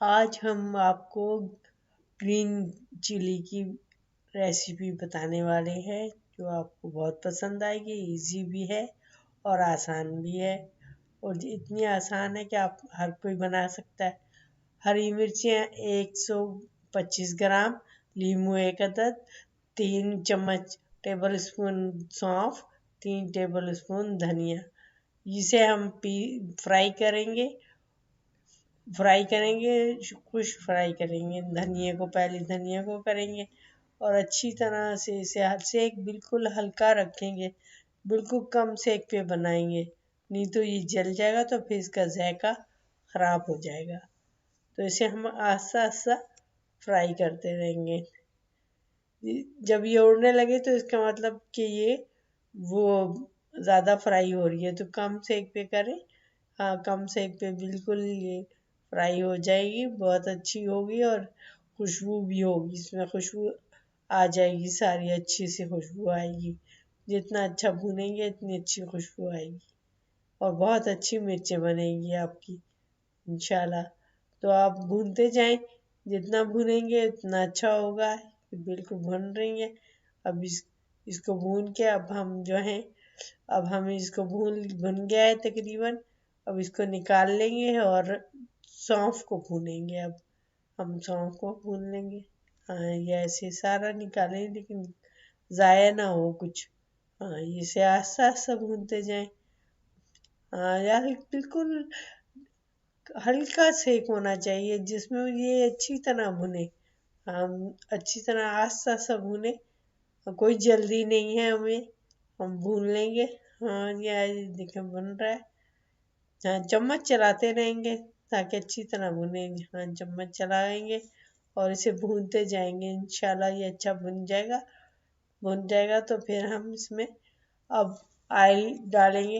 आज हम आपको ग्रीन चिली की रेसिपी बताने वाले हैं जो आपको बहुत पसंद आएगी। इजी भी है और आसान भी है, और इतनी आसान है कि आप हर कोई बना सकता है। हरी मिर्चियाँ 125 ग्राम, नींबू 1 अदद, 3 चम्मच टेबल स्पून सौंफ, 3 टेबल स्पून धनिया। इसे हम फ्राई करेंगे कुछ फ्राई करेंगे। धनिया को करेंगे और अच्छी तरह से इसे सेक बिल्कुल हल्का रखेंगे, बिल्कुल कम सेक पे बनाएंगे, नहीं तो ये जल जाएगा तो फिर इसका जायका खराब हो जाएगा। तो इसे हम आस्ता आस्ता फ्राई करते रहेंगे। जब ये उड़ने लगे तो इसका मतलब कि ये वो ज़्यादा फ्राई हो रही है, तो कम सेक पे करें। हाँ, कम सेक पे बिल्कुल ये फ्राई हो जाएगी, बहुत अच्छी होगी और खुशबू भी होगी, इसमें खुशबू आ जाएगी, सारी अच्छी सी खुशबू आएगी। जितना अच्छा भूनेंगे इतनी अच्छी खुशबू आएगी और बहुत अच्छी मिर्चें बनेगी आपकी इंशाल्लाह। तो आप भूनते जाएं, जितना भूनेंगे उतना अच्छा होगा। बिल्कुल भून रही है। अब इसको भून के अब हम इसको भून गया है तकरीबन। अब इसको निकाल लेंगे और सौंफ को भूनेंगे। अब हम सौंफ को भून लेंगे। हाँ, ये ऐसे सारा निकालें लेकिन ज़ाया ना हो कुछ। हाँ, इसे आस्ता आस्ता भूनते जाएं। हाँ यार, बिल्कुल हल्का सेक होना चाहिए जिसमें ये अच्छी तरह भुने। हम अच्छी तरह आस्ता आस्ता भुने, कोई जल्दी नहीं है हमें, हम भून लेंगे। हाँ, ये देखें बन रहा है। हाँ, चम्मच चलाते रहेंगे ताकि अच्छी तरह भुने। हाँ, चम्मच चलाएंगे और इसे भूनते जाएंगे, इंशाल्लाह ये अच्छा भुन जाएगा तो फिर हम इसमें अब ऑयल डालेंगे।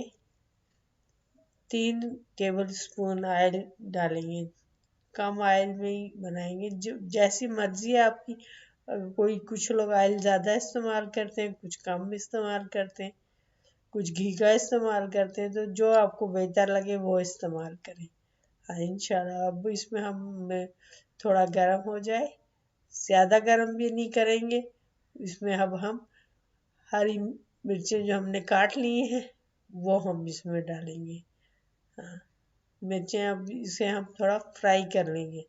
3 टेबल स्पून ऑयल डालेंगे। कम ऑयल में ही बनाएंगे, जो जैसी मर्जी है आपकी। कोई कुछ लोग ऑयल ज़्यादा इस्तेमाल करते हैं, कुछ कम इस्तेमाल करते हैं, कुछ घी का इस्तेमाल करते हैं, तो जो आपको बेहतर लगे वो इस्तेमाल करें। हाँ, इंशाल्लाह अब इसमें हम थोड़ा गर्म हो जाए, ज़्यादा गर्म भी नहीं करेंगे। इसमें अब हम हरी मिर्चें जो हमने काट ली हैं वो हम इसमें डालेंगे। हाँ, मिर्चें अब इसे हम थोड़ा फ्राई कर लेंगे,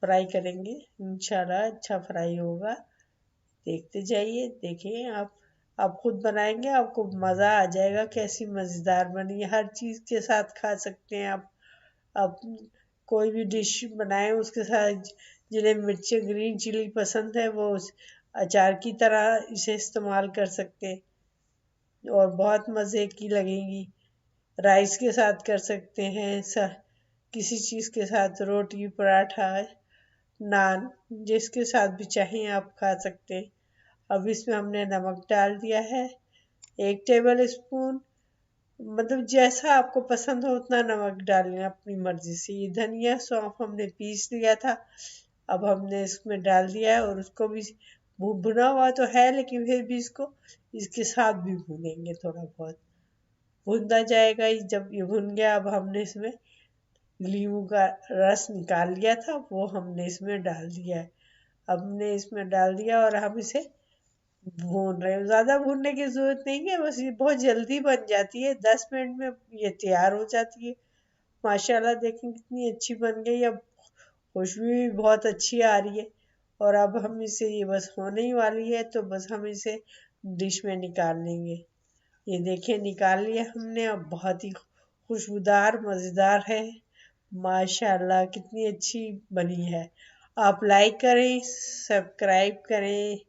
फ्राई करेंगे, इंशाल्लाह अच्छा फ्राई होगा। देखते जाइए, देखिए आप खुद बनाएंगे, आपको मज़ा आ जाएगा कैसी मज़ेदार बनी है। हर चीज़ के साथ खा सकते हैं आप कोई भी डिश बनाएं उसके साथ। जिन्हें मिर्ची ग्रीन चिली पसंद है वो अचार की तरह इसे इस्तेमाल कर सकते हैं और बहुत मज़े की लगेगी। राइस के साथ कर सकते हैं, किसी चीज़ के साथ, रोटी पराठा नान, जिसके साथ भी चाहें आप खा सकते हैं। अब इसमें हमने नमक डाल दिया है 1 टेबल स्पून, मतलब जैसा आपको पसंद हो उतना नमक डालना अपनी मर्जी से। ये धनिया सौंफ हमने पीस लिया था, अब हमने इसमें डाल दिया है और उसको भी भुना हुआ तो है लेकिन फिर भी इसको इसके साथ भी भूनेंगे। थोड़ा बहुत भुनता जाएगा। जब ये भुन गया अब हमने इसमें नींबू का रस निकाल लिया था वो हमने इसमें डाल दिया है। हमने इसमें डाल दिया और हम इसे भून रहे हैं। ज़्यादा भूनने की ज़रूरत नहीं है, बस ये बहुत जल्दी बन जाती है, 10 मिनट में ये तैयार हो जाती है। माशाल्लाह देखें कितनी अच्छी बन गई। अब खुशबू भी बहुत अच्छी आ रही है और अब हम इसे, ये बस होने ही वाली है तो बस हम इसे डिश में निकाल लेंगे। ये देखिए निकाल लिया हमने। अब बहुत ही खुशबूदार मज़ेदार है, माशाल्लाह कितनी अच्छी बनी है। आप लाइक करें, सब्सक्राइब करें।